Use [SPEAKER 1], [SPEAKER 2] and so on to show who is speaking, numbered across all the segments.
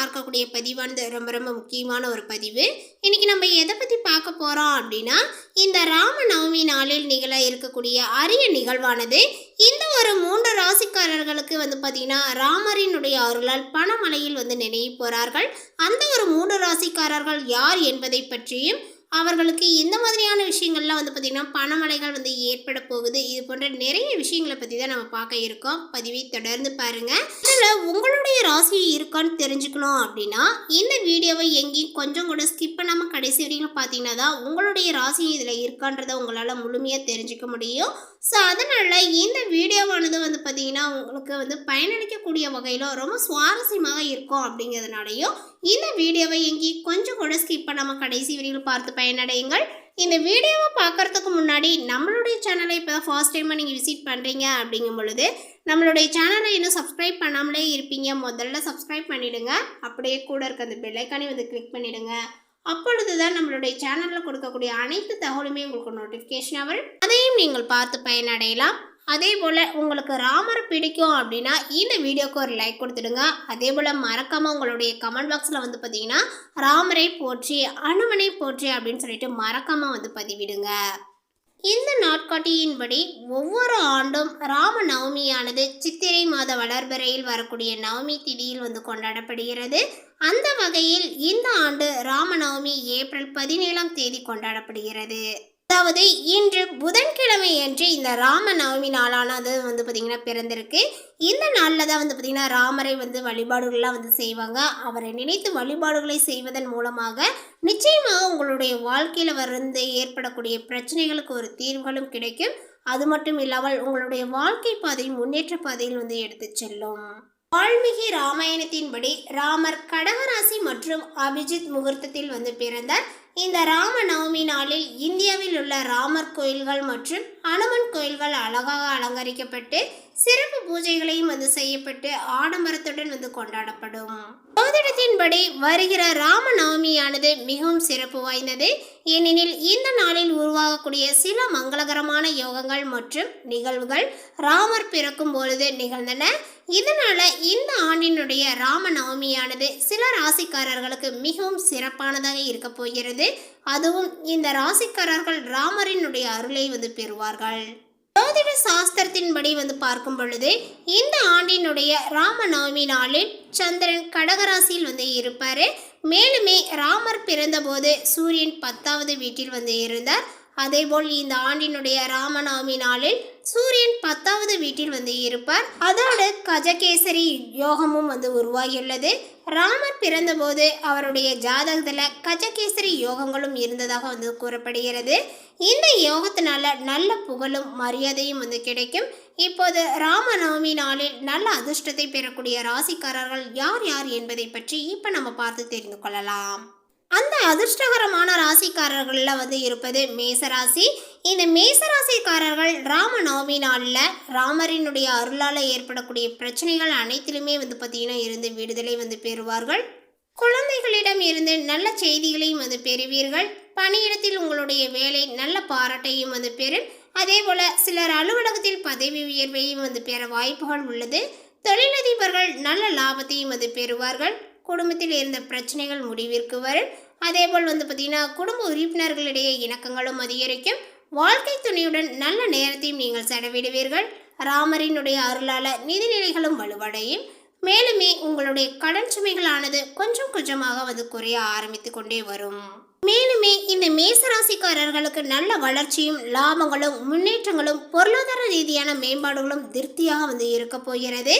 [SPEAKER 1] பார்க்கக்கூடிய பதிவானது ரொம்ப ரொம்ப முக்கியமான ஒரு பதிவு. இன்னைக்கு நம்ம எதை பற்றி பார்க்க போகிறோம் அப்படின்னா, இந்த ராம நவமி நாளில் நிகழ இருக்கக்கூடிய அரிய நிகழ்வானது இந்த ஒரு 3 ராசிக்காரர்களுக்கு பார்த்திங்கன்னா ராமரினுடைய அருளால் பணமழையில் நினைவு போகிறார்கள். அந்த ஒரு 3 ராசிக்காரர்கள் யார் என்பதை பற்றியும் அவர்களுக்கு எந்த மாதிரியான விஷயங்கள்லாம் பார்த்திங்கன்னா பணமழைகள் ஏற்பட போகுது, இது போன்ற நிறைய விஷயங்களை பற்றி தான் நம்ம பார்க்க இருக்கோம். பதிவை தொடர்ந்து பாருங்கள். இதில் உங்களுடைய ராசி இருக்கான்னு தெரிஞ்சுக்கணும் அப்படின்னா இந்த வீடியோவை எங்கேயும் கொஞ்சம் கூட ஸ்கிப் பண்ணாமல் கடைசி வரைக்கும் பார்த்தீங்கன்னா தான் உங்களுடைய ராசி இதில் இருக்கான்றதை உங்களால் முழுமையாக தெரிஞ்சுக்க முடியும். ஸோ அதனால் இந்த வீடியோவானது பார்த்திங்கன்னா உங்களுக்கு பயனளிக்கக்கூடிய வகையில் ரொம்ப சுவாரஸ்யமாக இருக்கும். அப்படிங்கிறதுனாலையும் இந்த வீடியோவை எங்கேயும் கொஞ்சம் கூட ஸ்கிப் பண்ணாமல் கடைசி வரைக்கும் பார்த்து பயனடையுங்கள். இந்த வீடியோவை பார்க்குறதுக்கு முன்னாடி நம்மளுடைய சேனலை இப்போ தான் ஃபர்ஸ்ட் டைமாக நீங்கள் விசிட் பண்ணுறீங்க அப்படிங்கும் பொழுது நம்மளுடைய சேனலை இன்னும் சப்ஸ்கிரைப் பண்ணாமலே இருப்பீங்க. முதல்ல சப்ஸ்கிரைப் பண்ணிவிடுங்க. அப்படியே கூட இருக்க அந்த பெல் ஐக்கானை கிளிக் பண்ணிவிடுங்க. அப்பொழுது தான் நம்மளுடைய சேனலில் கொடுக்கக்கூடிய அனைத்து தகவலுமே உங்களுக்கு நோட்டிஃபிகேஷன் வரும். அதையும் நீங்கள் பார்த்து பயனடையலாம். அதே போல் உங்களுக்கு ராமர் பிடிக்கும் அப்படின்னா இந்த வீடியோக்கு ஒரு லைக் கொடுத்துடுங்க. அதே போல் மறக்காமல் உங்களுடைய கமெண்ட் பாக்ஸில் பார்த்தீங்கன்னா ராமரை போற்றி அனுமனை போற்றி அப்படின்னு சொல்லிட்டு மறக்காமல் பதிவிடுங்க. இந்த நாட்காட்டியின்படி ஒவ்வொரு ஆண்டும் ராம நவமியானது சித்திரை மாத வளர்பிறையில் வரக்கூடிய நவமி திதியில் கொண்டாடப்படுகிறது. அந்த வகையில் இந்த ஆண்டு ராம நவமி ஏப்ரல் 17ஆம் தேதி கொண்டாடப்படுகிறது. அதாவது இன்று புதன்கிழமை அன்று இந்த ராம நவமி நாளானது பார்த்திங்கன்னா பிறந்திருக்கு. இந்த நாளில் தான் பார்த்திங்கன்னா ராமரை வழிபாடுகள்லாம் செய்வாங்க. அவரை நினைத்து வழிபாடுகளை செய்வதன் மூலமாக நிச்சயமாக உங்களுடைய வாழ்க்கையில் ஏற்படக்கூடிய பிரச்சனைகளுக்கு ஒரு தீர்வுகளும் கிடைக்கும். அது மட்டும் இல்லாமல் உங்களுடைய வாழ்க்கை பாதை முன்னேற்ற பாதையில் எடுத்து செல்லும். வால்மீகி ராமாயணத்தின்படி ராமர் கடகராசி மற்றும் அபிஜித் முகூர்த்தத்தில் பிறந்தார். இந்த ராம நவமி நாளில் இந்தியாவில் உள்ள ராமர் கோயில்கள் மற்றும் அனுமன் கோயில்கள் அழகாக அலங்கரிக்கப்பட்டு சிறப்பு பூஜைகளையும் செய்யப்பட்டு ஆடம்பரத்துடன் கொண்டாடப்படும். ஜோதிடத்தின்படி வருகிற ராம நவமியானது மிகவும் சிறப்பு வாய்ந்தது. ஏனெனில் இந்த நாளில் உருவாகக்கூடிய சில மங்களகரமான யோகங்கள் மற்றும் நிகழ்வுகள் ராமர் பிறக்கும் பொழுது நிகழ்ந்தன. இதனால இந்த ஆண்டினுடைய ராம நவமியானது சில ராசிக்காரர்களுக்கு மிகவும் சிறப்பானதாக இருக்க போகிறது. அதுவும் இந்த ராசிக்காரர்கள் ராமரினுடைய அருளை பெறுவார்கள். ஜோதிட சாஸ்திரத்தின்படி பார்க்கும் பொழுது இந்த ஆண்டினுடைய ராம நவமி நாளில் சந்திரன் கடகராசியில் இருப்பார். மேலுமே ராமர் பிறந்தபோது சூரியன் 10வது வீட்டில் இருந்தார். அதேபோல் இந்த ஆண்டினுடைய ராம நவமி நாளில் சூரியன் 10வது வீட்டில் இருப்பார். அதோடு கஜகேசரி யோகமும் உருவாகியுள்ளது. ராமர் பிறந்தபோது அவருடைய ஜாதகத்தில் கஜகேசரி யோகங்களும் இருந்ததாக கூறப்படுகிறது. இந்த யோகத்தினால நல்ல புகழும் மரியாதையும் கிடைக்கும். இப்போது ராம நவமி நாளில் நல்ல அதிர்ஷ்டத்தை பெறக்கூடிய ராசிக்காரர்கள் யார் யார் என்பதை பற்றி இப்போ நம்ம பார்த்து தெரிந்து கொள்ளலாம். அந்த அதிர்ஷ்டகரமான ராசிக்காரர்களில் இருப்பது மேசராசி. இந்த மேசராசிக்காரர்கள் ராம நவமி நாளில் ராமரினுடைய அருளால் ஏற்படக்கூடிய பிரச்சனைகள் அனைத்திலுமே பார்த்திங்கன்னா இருந்து விடுதலை பெறுவார்கள். குழந்தைகளிடம் இருந்து நல்ல செய்திகளையும் பெறுவீர்கள். பணியிடத்தில் உங்களுடைய வேலை நல்ல பாராட்டையும் பெறும். அதே போல் சிலர் அலுவலகத்தில் பதவி உயர்வையும் பெற வாய்ப்புகள் உள்ளது. தொழிலதிபர்கள் நல்ல லாபத்தையும் பெறுவார்கள். குடும்பத்தில் இருந்த பிரச்சனைகள் முடிவிற்கு வரும். அதேபோல் பார்த்திங்கன்னா குடும்ப உறுப்பினர்களிடையே இணக்கங்களும் அதிகரிக்கும். வாழ்க்கை துணையுடன் நல்ல நேரத்தையும் நீங்கள் செலவிடுவீர்கள். ராமரினுடைய அருளால் நிதிநிலைகளும் வலுவடையும். மேலுமே உங்களுடைய கடன் சுமைகளானது கொஞ்சம் கொஞ்சமாக குறைய ஆரம்பித்து கொண்டே வரும். மேலுமே இந்த மேசராசிக்காரர்களுக்கு நல்ல வளர்ச்சியும் லாபங்களும் முன்னேற்றங்களும் பொருளாதார ரீதியான மேம்பாடுகளும் திருப்தியாக இருக்க போகிறது.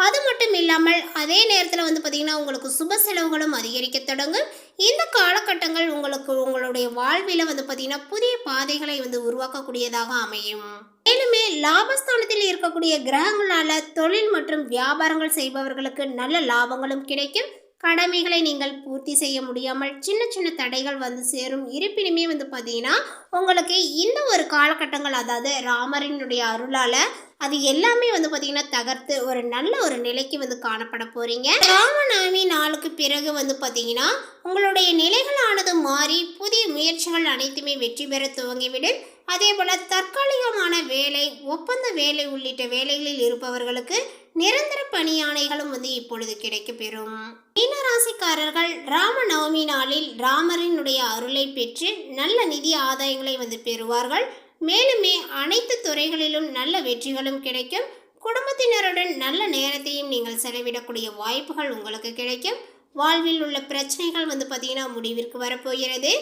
[SPEAKER 1] அது மட்டும் இல்லாமல் அதே நேரத்தில் பார்த்திங்கன்னா உங்களுக்கு சுப செலவுகளும் அதிகரிக்க தொடங்கும். இந்த காலகட்டங்கள் உங்களுக்கு உங்களுடைய வாழ்வில் பார்த்திங்கன்னா புதிய பாதைகளை உருவாக்கக்கூடியதாக அமையும். மேலுமே லாபஸ்தானத்தில் இருக்கக்கூடிய கிரகங்களால் தொழில் மற்றும் வியாபாரங்கள் செய்பவர்களுக்கு நல்ல லாபங்களும் கிடைக்கும். கடமைகளை நீங்கள் பூர்த்தி செய்ய முடியாமல் சின்ன சின்ன தடைகள் சேரும். இருப்பினுமே பார்த்தீங்கன்னா உங்களுக்கு இந்த ஒரு காலகட்டங்கள், அதாவது ராமரினுடைய அருளால் அது எல்லாமே பார்த்தீங்கன்னா தகர்த்து ஒரு நல்ல ஒரு நிலைக்கு காணப்பட போகிறீங்க. ராமநவமி நாளுக்கு பிறகு பார்த்தீங்கன்னா உங்களுடைய நிலைகளானது மாறி புதிய முயற்சிகள் அனைத்துமே வெற்றி பெற துவங்கிவிடும். அதே போல் தற்காலிகமான வேலை, ஒப்பந்த வேலை உள்ளிட்ட வேலைகளில் இருப்பவர்களுக்கு நிரந்தர பணியாணைகளும் இப்பொழுது கிடைக்க பெறும். மீனராசிக்காரர்கள் ராமநவமி நாளில் ராமரினுடைய அருளை பெற்று நல்ல நிதி ஆதாயங்களை பெறுவார்கள். மேலுமே அனைத்து துறைகளிலும் நல்ல வெற்றிகளும் கிடைக்கும். குடும்பத்தினருடன் நல்ல நேரத்தையும் நீங்கள் செலவிடக்கூடிய வாய்ப்புகள் உங்களுக்கு கிடைக்கும். வாழ்வில் உள்ள பிரச்சனைகள் பார்த்தீங்கன்னா முடிவிற்கு வரப்போகிறது.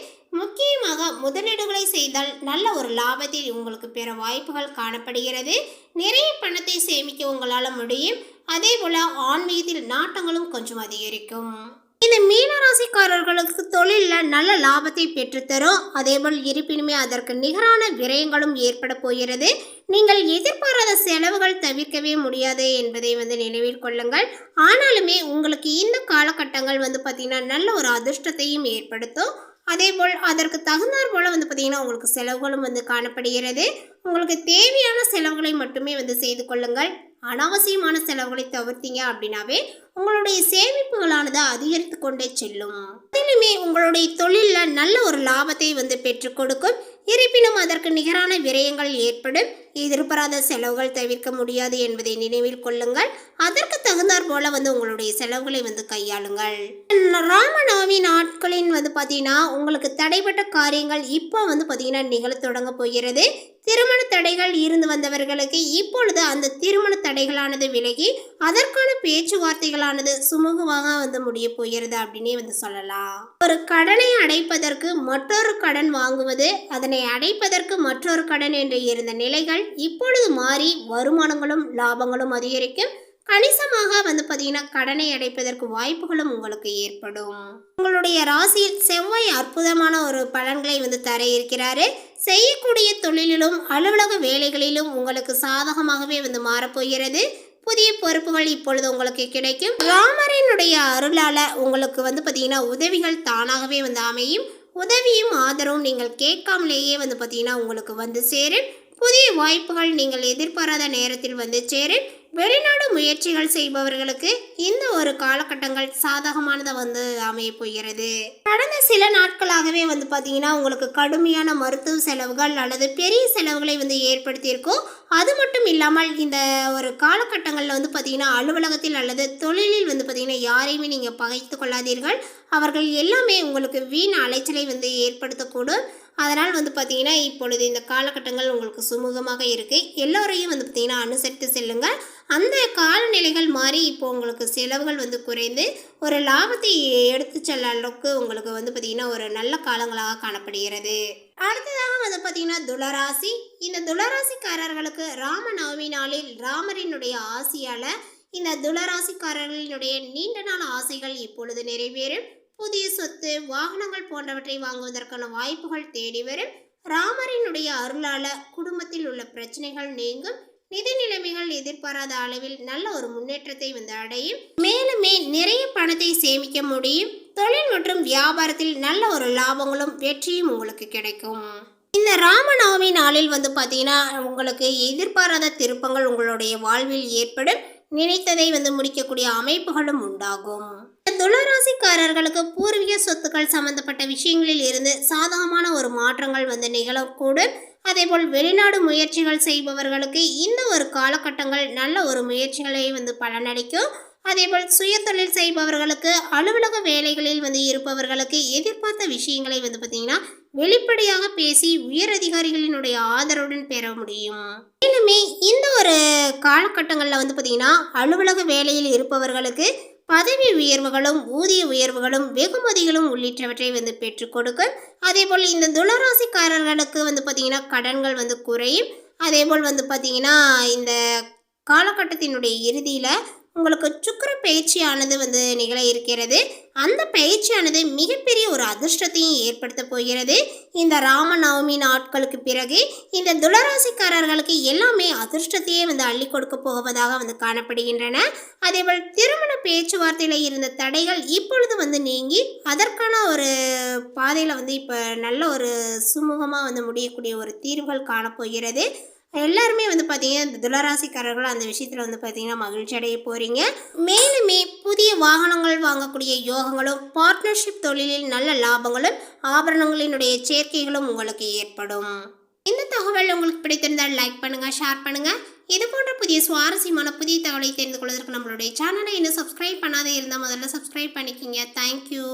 [SPEAKER 1] முக்கியமாக முதலீடுகளை செய்தால் நல்ல ஒரு லாபத்தில் உங்களுக்கு பெற வாய்ப்புகள் காணப்படுகிறது. நிறைய பணத்தை சேமிக்க உங்களால் முடியும். அதே போல் ஆன்மீகத்தில் நாட்டங்களும் கொஞ்சம் அதிகரிக்கும். இந்த மீனராசிக்காரர்களுக்கு தொழிலில் நல்ல லாபத்தை பெற்றுத்தரும். அதேபோல் இருப்பினுமே அதற்கு நிகரான விரயங்களும் ஏற்பட போகிறது. நீங்கள் எதிர்பாராத செலவுகள் தவிர்க்கவே முடியாது என்பதை நினைவில் கொள்ளுங்கள். ஆனாலுமே உங்களுக்கு இந்த காலகட்டங்கள் பார்த்தீங்கன்னா நல்ல ஒரு அதிர்ஷ்டத்தையும் ஏற்படுத்தும். அதேபோல் அதற்கு தகுந்தாற் போல் பார்த்தீங்கன்னா உங்களுக்கு செலவுகளும் காணப்படுகிறது. உங்களுக்கு தேவையான செலவுகளை மட்டுமே செய்து கொள்ளுங்கள். அனாவசியமான செலவுகளை தவிர்த்தீங்க அப்படின்னாவே உங்களுடைய சேமிப்புகளானது அதிகரித்து கொண்டே செல்லும். அதிலுமே உங்களுடைய தொழிலில் நல்ல ஒரு லாபத்தை பெற்றுக் கொடுக்கும். இருப்பினும் அதற்கு நிகரான விரயங்கள் ஏற்படும். எதிர்பாராத செலவுகள் தவிர்க்க முடியாது என்பதை நினைவில் கொள்ளுங்கள். அதற்கு தகுந்தாற் போல உங்களுடைய செலவுகளை கையாளுங்கள். ராமநவமி நாட்களின் பார்த்தீங்கன்னா உங்களுக்கு தடைப்பட்ட காரியங்கள் இப்போ பார்த்தீங்கன்னா நிகழ தொடங்க போகிறது. திருமண தடைகள் இருந்து வந்தவர்களுக்கு இப்பொழுது அந்த திருமண தடைகளானது விலகி அதற்கான பேச்சுவார்த்தைகளானது சுமூகமாக முடிய போகிறது அப்படின்னே சொல்லலாம். ஒரு கடனை அடைப்பதற்கு மற்றொரு கடன் வாங்குவது, அதனை அடைப்பதற்கு மற்றொரு கடன் என்று இருந்த நிலைகள் இப்பொழுது மாறி வருமானங்களும் லாபங்களும் அதிகரிக்கும். கணிசமாக பார்த்தீங்கன்னா கடனை அடைப்பதற்கு வாய்ப்புகளும் உங்களுக்கு ஏற்படும். உங்களுடைய ராசியில் செவ்வாய் அற்புதமான ஒரு பலன்களை தர இருக்கிறாரு. செய்யக்கூடிய தொழிலிலும் அலுவலக வேலைகளிலும் உங்களுக்கு சாதகமாகவே மாறப்போகிறது. புதிய பொறுப்புகள் இப்பொழுது உங்களுக்கு கிடைக்கும். ராமரினுடைய அருளால உங்களுக்கு பார்த்தீங்கன்னா உதவிகள் தானாகவே அமையும். உதவியும் ஆதரவும் நீங்கள் கேட்காமலேயே பார்த்தீங்கன்னா உங்களுக்கு சேரும். புதிய வாய்ப்புகள் நீங்கள் எதிர்பாராத நேரத்தில் சேரும். வெளிநாடு முயற்சிகள் செய்பவர்களுக்கு இந்த ஒரு காலகட்டங்கள் சாதகமானதை அமைய போகிறது. கடந்த சில நாட்களாகவே பார்த்தீங்கன்னா உங்களுக்கு கடுமையான மருத்துவ செலவுகள் அல்லது பெரிய செலவுகளை ஏற்படுத்தியிருக்கும். அது மட்டும் இல்லாமல் இந்த ஒரு காலகட்டங்களில் பார்த்தீங்கன்னா அலுவலகத்தில் அல்லது தொழிலில் பார்த்தீங்கன்னா யாரையுமே நீங்கள் பகைத்து கொள்ளாதீர்கள். அவர்கள் எல்லாமே உங்களுக்கு வீண் அலைச்சலை ஏற்படுத்தக்கூடும். அதனால் பார்த்தீங்கன்னா இப்பொழுது இந்த காலகட்டங்கள் உங்களுக்கு சுமூகமாக இருக்குது. எல்லோரையும் பார்த்தீங்கன்னா அனுசரித்து செல்லுங்கள். அந்த காலநிலைகள் மாறி இப்போ உங்களுக்கு செலவுகள் குறைந்து ஒரு லாபத்தை எடுத்து செல்ல அளவுக்கு உங்களுக்கு பார்த்தீங்கன்னா ஒரு நல்ல காலங்களாக காணப்படுகிறது. அடுத்ததாக பார்த்தீங்கன்னா துளராசி. இந்த துளராசிக்காரர்களுக்கு ராமநவமி நாளில் ராமரினுடைய ஆசையால் இந்த துளராசிக்காரர்களினுடைய நீண்ட நாள் ஆசைகள் இப்பொழுது நிறைவேறும். புதிய சொத்து, வாகனங்கள் போன்றவற்றை வாங்குவதற்கான வாய்ப்புகள் தேடி வரும். ராமரினுடைய அருளால குடும்பத்தில் உள்ள பிரச்சனைகள் நீங்கும். நிதி நிலைமைகள் எதிர்பாராத அளவில் நல்ல ஒரு முன்னேற்றத்தை அடையும். மேலுமே நிறைய பணத்தை சேமிக்க முடியும். தொழில் மற்றும் வியாபாரத்தில் நல்ல ஒரு லாபங்களும் வெற்றியும் உங்களுக்கு கிடைக்கும். இந்த ராமநவமி நாளில் பார்த்தீங்கன்னா உங்களுக்கு எதிர்பாராத திருப்பங்கள் உங்களுடைய வாழ்வில் ஏற்படும். நினைத்ததை முடிக்கக்கூடிய அமைப்புகளும் உண்டாகும். துளராசிக்காரர்களுக்கு பூர்வீக சொத்துக்கள் சம்பந்தப்பட்ட விஷயங்களில் இருந்து சாதகமான ஒரு மாற்றங்கள் நிகழக்கூடும். அதேபோல் வெளிநாடு முயற்சிகள் செய்பவர்களுக்கு இந்த ஒரு காலகட்டங்கள் நல்ல ஒரு முயற்சிகளை பலனளிக்கும். அதேபோல் சுய தொழில் செய்பவர்களுக்கு அலுவலக வேலைகளில் இருப்பவர்களுக்கு எதிர்பார்த்த விஷயங்களை பார்த்தீங்கன்னா வெளிப்படையாக பேசி உயர் அதிகாரிகளினுடைய ஆதரவுடன் பெற முடியும். மேலுமே இந்த ஒரு காலகட்டங்களில் பார்த்தீங்கன்னா அலுவலக வேலையில் இருப்பவர்களுக்கு பதவி உயர்வுகளும் ஊதிய உயர்வுகளும் வெகுமதிகளும் உள்ளிட்டவற்றை பெற்றுக் கொடுக்கும். அதேபோல் இந்த துளராசிக்காரர்களுக்கு பார்த்தீங்கன்னா கடன்கள் குறையும். அதேபோல் பார்த்தீங்கன்னா இந்த காலகட்டத்தினுடைய இறுதியில் உங்களுக்கு சுக்கிர பயிற்சியானது நிகழ இருக்கிறது. அந்த பயிற்சியானது மிகப்பெரிய ஒரு அதிர்ஷ்டத்தையும் ஏற்படுத்த போகிறது. இந்த ராமநவமி நாட்களுக்கு பிறகு இந்த துளராசிக்காரர்களுக்கு எல்லாமே அதிர்ஷ்டத்தையே அள்ளி கொடுக்க போவதாக காணப்படுகின்றன. அதேபோல் திருமண பேச்சுவார்த்தையில் இருந்த தடைகள் இப்பொழுது நீங்கி அதற்கான ஒரு பாதையில் இப்போ நல்ல ஒரு சுமூகமாக முடியக்கூடிய ஒரு தீர்வுகள் காணப்போகிறது. எல்லாருமே பார்த்தீங்கன்னா துளராசிக்காரர்கள் அந்த விஷயத்தில் பார்த்தீங்கன்னா மகிழ்ச்சி அடைய போகிறீங்க. மேலுமே புதிய வாகனங்கள் வாங்கக்கூடிய யோகங்களும் பார்ட்னர்ஷிப் தொழிலில் நல்ல லாபங்களும் ஆபரணங்களினுடைய சேர்க்கைகளும் உங்களுக்கு ஏற்படும். இந்த தகவல் உங்களுக்கு பிடித்திருந்தால் லைக் பண்ணுங்கள், ஷேர் பண்ணுங்கள். இது போன்ற புதிய சுவாரஸ்யமான புதிய தகவலை தெரிந்து கொள்வதற்கு நம்மளுடைய சேனலை இன்னும் சப்ஸ்கிரைப் பண்ணாத இருந்தால் முதல்ல சப்ஸ்கிரைப் பண்ணிக்கிங்க. தேங்க்யூ.